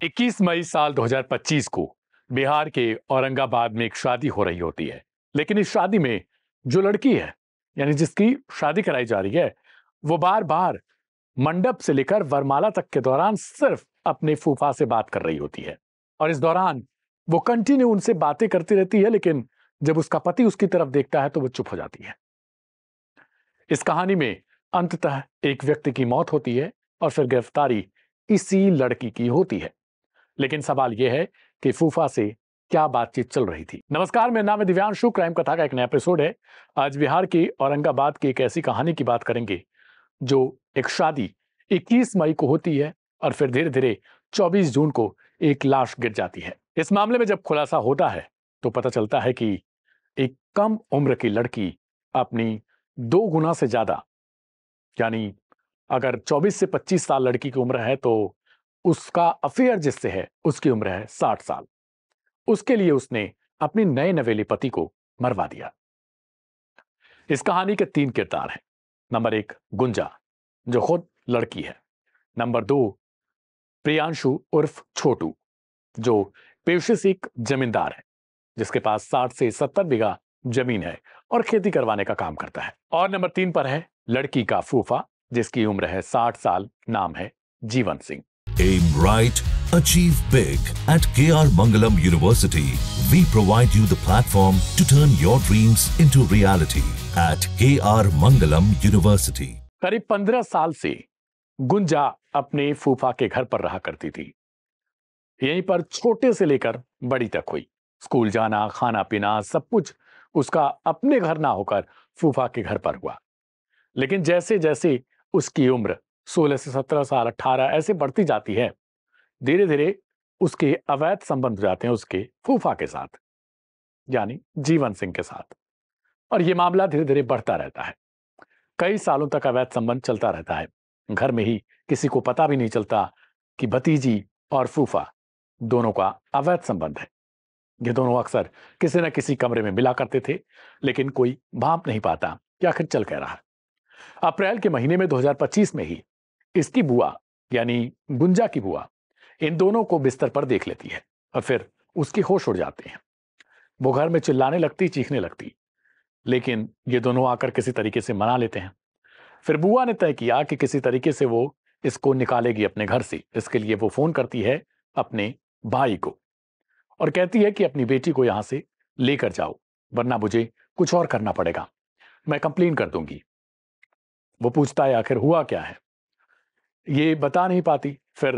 21 मई साल 2025 को बिहार के औरंगाबाद में एक शादी हो रही होती है। लेकिन इस शादी में जो लड़की है, यानी जिसकी शादी कराई जा रही है, वो बार बार मंडप से लेकर वरमाला तक के दौरान सिर्फ अपने फूफा से बात कर रही होती है। और इस दौरान वो कंटिन्यू उनसे बातें करती रहती है, लेकिन जब उसका पति उसकी तरफ देखता है तो वो चुप हो जाती है। इस कहानी में अंततः एक व्यक्ति की मौत होती है और फिर गिरफ्तारी इसी लड़की की होती है। लेकिन सवाल यह है कि फूफा से क्या बातचीत चल रही थी। नमस्कार, मेरा नाम है दिव्यांशु। क्राइम कथा का एक नया एपिसोड है। आज बिहार की औरंगाबाद की एक ऐसी कहानी की बात करेंगे जो एक शादी 21 मई को होती है और फिर धीरे धीरे 24 जून को एक लाश गिर जाती है। इस मामले में जब खुलासा होता है तो पता चलता है कि एक कम उम्र की लड़की अपनी 2 गुना से ज्यादा, यानी अगर 24 से 25 साल लड़की की उम्र है तो उसका अफेयर जिससे है उसकी उम्र है 60 साल। उसके लिए उसने अपने नए नवेले पति को मरवा दिया। इस कहानी के 3 किरदार हैं। नंबर 1 गुंजा, जो खुद लड़की है। नंबर 2 प्रियांशु उर्फ छोटू, जो पेशे से एक जमींदार है, जिसके पास 60 से 70 बीघा जमीन है और खेती करवाने का काम करता है। और नंबर 3 पर है लड़की का फूफा, जिसकी उम्र है 60 साल। नाम है Jeevan Singh. Aim right, achieve big. At KR Mangalam University, we provide you the platform to turn your dreams into reality. At KR Mangalam University. करीब 15 साल से गुंजा अपने फूफा के घर पर रहा करती थी। यहीं पर छोटे से लेकर बड़ी तक हुई। स्कूल जाना, खाना पीना, सब कुछ उसका अपने घर ना होकर फूफा के घर पर हुआ। लेकिन जैसे जैसे उसकी उम्र 16 से 17 साल, 18 ऐसे बढ़ती जाती है, धीरे धीरे उसके अवैध संबंध हो जाते हैं उसके फूफा के साथ, यानी जीवन सिंह के साथ। और यह मामला धीरे धीरे बढ़ता रहता है। कई सालों तक अवैध संबंध चलता रहता है। घर में ही किसी को पता भी नहीं चलता कि भतीजी और फूफा दोनों का अवैध संबंध है। ये दोनों अक्सर किसी न किसी कमरे में मिला करते थे, लेकिन कोई भांप नहीं पाता कि आखिर चल क्या रहा है। अप्रैल के महीने में 2025 में ही इसकी बुआ, यानी गुंजा की बुआ, इन दोनों को बिस्तर पर देख लेती है और फिर उसके होश उड़ जाते हैं। वो घर में चिल्लाने लगती, चीखने लगती, लेकिन ये दोनों आकर किसी तरीके से मना लेते हैं। फिर बुआ ने तय किया कि किसी तरीके से वो इसको निकालेगी अपने घर से। इसके लिए वो फोन करती है अपने भाई को और कहती है कि अपनी बेटी को यहां से लेकर जाओ, वरना मुझे कुछ और करना पड़ेगा, मैं कंप्लेन कर दूंगी। वो पूछता है आखिर हुआ क्या है, ये बता नहीं पाती। फिर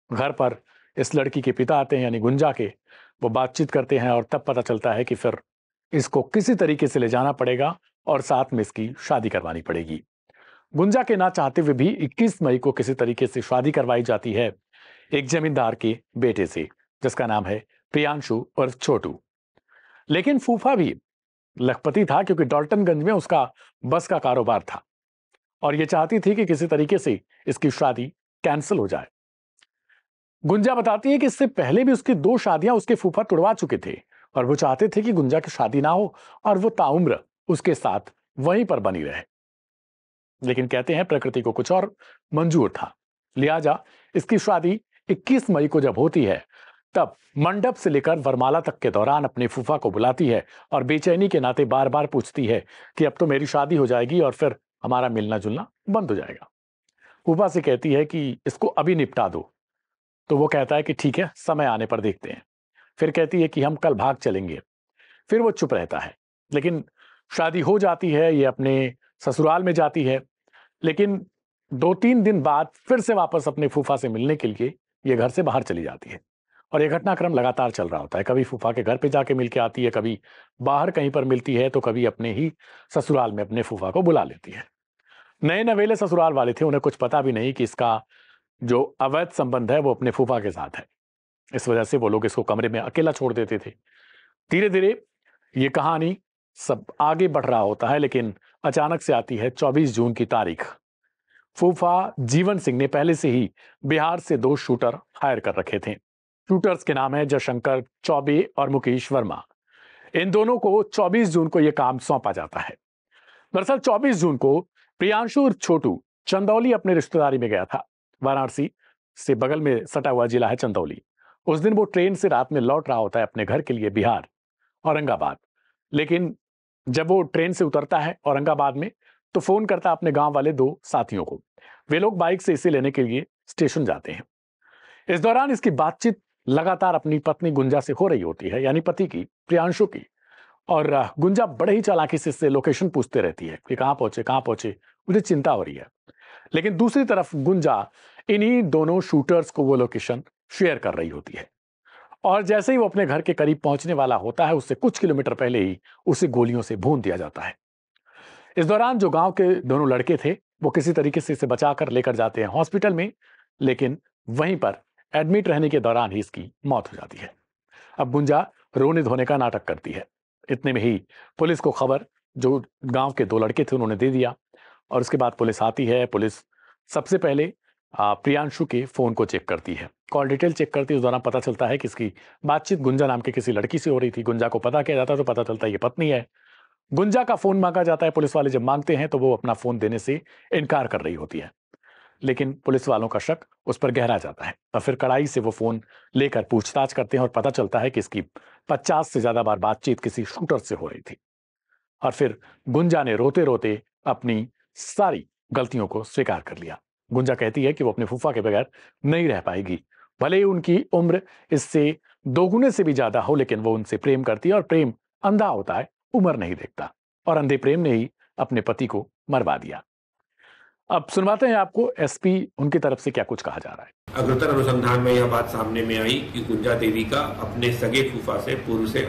घर पर इस लड़की के पिता आते हैं, यानी गुंजा के। वो बातचीत करते हैं और तब पता चलता है कि फिर इसको किसी तरीके से ले जाना पड़ेगा और साथ में इसकी शादी करवानी पड़ेगी। गुंजा के ना चाहते हुए भी 21 मई को किसी तरीके से शादी करवाई जाती है एक जमींदार के बेटे से, जिसका नाम है प्रियांशु उर्फ छोटू। लेकिन फूफा भी लखपति था, क्योंकि डाल्टनगंज में उसका बस का कारोबार था और ये चाहती थी कि किसी तरीके से इसकी शादी कैंसिल हो जाए। गुंजा बताती है कि इससे पहले भी उसकी 2 शादियां उसके फूफा तुड़वा चुके थे और वो चाहते थे कि गुंजा की शादी ना हो और वो ताउम्र उसके साथ वहीं पर बनी रहे। लेकिन कहते हैं प्रकृति को कुछ और मंजूर था, लिहाजा इसकी शादी 21 मई को जब होती है, तब मंडप से लेकर वरमाला तक के दौरान अपने फूफा को बुलाती है और बेचैनी के नाते बार बार पूछती है कि अब तो मेरी शादी हो जाएगी और फिर हमारा मिलना जुलना बंद हो जाएगा। फूफा से कहती है कि इसको अभी निपटा दो, तो वो कहता है कि ठीक है, समय आने पर देखते हैं। फिर कहती है कि हम कल भाग चलेंगे। फिर वो चुप रहता है। लेकिन शादी हो जाती है, ये अपने ससुराल में जाती है। लेकिन 2-3 दिन बाद फिर से वापस अपने फूफा से मिलने के लिए ये घर से बाहर चली जाती है और ये घटनाक्रम लगातार चल रहा होता है। कभी फूफा के घर पे जाके मिल के आती है, कभी बाहर कहीं पर मिलती है, तो कभी अपने ही ससुराल में अपने फूफा को बुला लेती है। नए नवेले ससुराल वाले थे, उन्हें कुछ पता भी नहीं कि इसका जो अवैध संबंध है वो अपने फूफा के साथ है। इस वजह से वो लोग इसको कमरे में अकेला छोड़ देते थे। धीरे धीरे ये कहानी सब आगे बढ़ रहा होता है, लेकिन अचानक से आती है 24 जून की तारीख। फूफा जीवन सिंह ने पहले से ही बिहार से 2 शूटर हायर कर रखे थे। शूटर्स के नाम है जयशंकर चौबे और मुकेश वर्मा। इन दोनों को 24 जून को यह काम सौंपा जाता है। दरअसल 24 जून को प्रियांशु और छोटू चंदौली अपने रिश्तेदारी में गया था। वाराणसी से बगल में सटा हुआ जिला है चंदौली। उस दिन वो ट्रेन से रात में लौट रहा होता है अपने घर के लिए बिहार, औरंगाबाद। लेकिन जब वो ट्रेन से उतरता है औरंगाबाद में, तो फोन करता है अपने गांव वाले 2 साथियों को। वे लोग बाइक से इसे लेने के लिए स्टेशन जाते हैं। इस दौरान इसकी बातचीत लगातार अपनी पत्नी गुंजा से हो रही होती है, यानी पति की, प्रियांशु की। और गुंजा बड़े ही चालाकी से इससे लोकेशन पूछते रहती है कि कहां पहुंचे, मुझे चिंता हो रही है। लेकिन दूसरी तरफ गुंजा इन्हीं दोनों शूटर्स को वो लोकेशन शेयर कर रही होती है। और जैसे ही वो अपने घर के करीब पहुंचने वाला होता है, उससे कुछ किलोमीटर पहले ही उसे गोलियों से भून दिया जाता है। इस दौरान जो गांव के दोनों लड़के थे, वो किसी तरीके से इसे बचाकर लेकर जाते हैं हॉस्पिटल में, लेकिन वहीं पर एडमिट रहने के दौरान ही इसकी मौत हो जाती है। अब गुंजा रोने धोने का नाटक करती है। इतने में ही पुलिस को खबर जो गांव के 2 लड़के थे उन्होंने दे दिया, और उसके बाद पुलिस आती है। पुलिस सबसे पहले प्रियांशु के फोन को चेक करती है, कॉल डिटेल चेक करती है। उस दौरान पता चलता है कि इसकी बातचीत गुंजा नाम के किसी लड़की से हो रही थी। गुंजा को पता किया जाता है तो पता चलता है ये पत्नी है। गुंजा का फोन मांगा जाता है। पुलिस वाले जब मांगते हैं तो वो अपना फोन देने से इनकार कर रही होती है, लेकिन पुलिस वालों का शक उस पर गहरा जाता है और फिर कड़ाई से वो फोन लेकर पूछताछ करते हैं और पता चलता है कि इसकी 50 से ज्यादा बार बातचीत किसी शूटर से हो रही थी। और फिर गुंजा ने रोते रोते अपनी सारी गलतियों को स्वीकार कर लिया। गुंजा कहती है कि वो अपने फूफा के बगैर नहीं रह पाएगी, भले ही उनकी उम्र इससे 2 गुने से भी ज्यादा हो, लेकिन वो उनसे प्रेम करती है। और प्रेम अंधा होता है, उम्र नहीं देखता, और अंधे प्रेम ने ही अपने पति को मरवा दिया। अब सुनवाते हैं आपको एसपी उनकी तरफ से क्या कुछ कहा जा रहा है। अग्रतर अनुसंधान में यह बात सामने में आई कि गुंजा देवी का अपने सगे फूफा से पूर्व से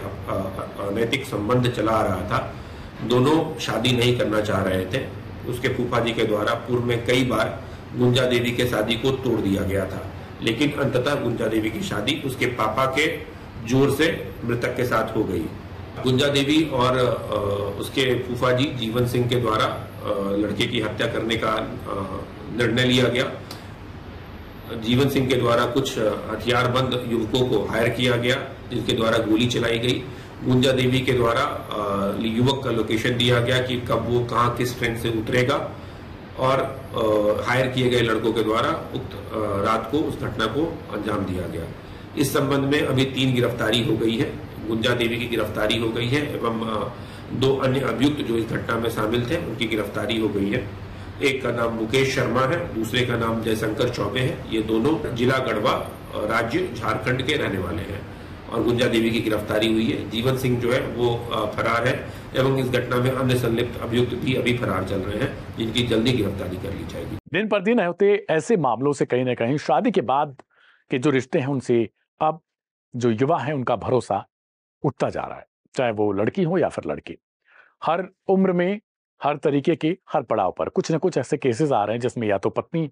अनैतिक संबंध चला आ रहा था। दोनों शादी नहीं करना चाह रहे थे। उसके फूफा जी के द्वारा पूर्व में कई बार गुंजा देवी के शादी को तोड़ दिया गया था, लेकिन अंततः गुंजा देवी की शादी उसके पापा के जोर से मृतक के साथ हो गई। गुंजा देवी और उसके फूफा जी जीवन सिंह के द्वारा लड़के की हत्या करने का निर्णय लिया गया। जीवन सिंह के द्वारा कुछ हथियारबंद युवकों को हायर किया गया, जिनके द्वारा गोली चलाई गई। गुंजा देवी के द्वारा युवक का लोकेशन दिया गया कि कब वो कहाँ किस ट्रेन से उतरेगा, और हायर किए गए लड़कों के द्वारा उक्त रात को उस घटना को अंजाम दिया गया। इस संबंध में अभी 3 गिरफ्तारी हो गई है। गुंजा देवी की गिरफ्तारी हो गई है एवं 2 अन्य अभियुक्त जो इस घटना में शामिल थे उनकी गिरफ्तारी हो गई है। एक का नाम मुकेश शर्मा है, दूसरे का नाम जयशंकर चौबे है। ये दोनों जिला गढ़वा, राज्य झारखंड के रहने वाले हैं, और गुंजा देवी की गिरफ्तारी हुई है। जीवन सिंह जो है वो फरार है एवं इस घटना में अन्य संलिप्त अभियुक्त भी अभी फरार चल रहे हैं, जिनकी जल्दी गिरफ्तारी कर ली जाएगी। दिन पर दिन होते ऐसे मामलों से कहीं ना कहीं शादी के बाद के जो रिश्ते हैं उनसे अब जो युवा है उनका भरोसा उठता जा रहा है, चाहे वो लड़की हो या फिर लड़के। हर उम्र में, हर तरीके के, हर पड़ाव पर कुछ न कुछ ऐसे केसेस आ रहे हैं जिसमें या तो पत्नी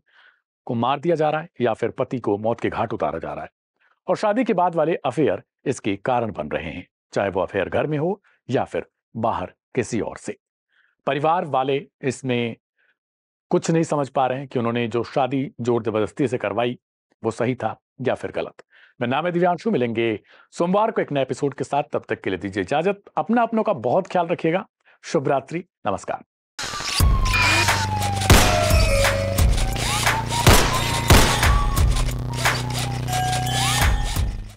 को मार दिया जा रहा है या फिर पति को मौत के घाट उतारा जा रहा है, और शादी के बाद वाले अफेयर इसके कारण बन रहे हैं, चाहे वो अफेयर घर में हो या फिर बाहर किसी और से। परिवार वाले इसमें कुछ नहीं समझ पा रहे हैं कि उन्होंने जो शादी जोर जबरदस्ती से करवाई वो सही था या फिर गलत। मैं नाम है दिव्यांशु, मिलेंगे सोमवार को एक नए एपिसोड के साथ। तब तक के लिए दीजिए इजाजत। अपना अपनों का बहुत ख्याल रखिएगा। शुभ रात्रि, नमस्कार।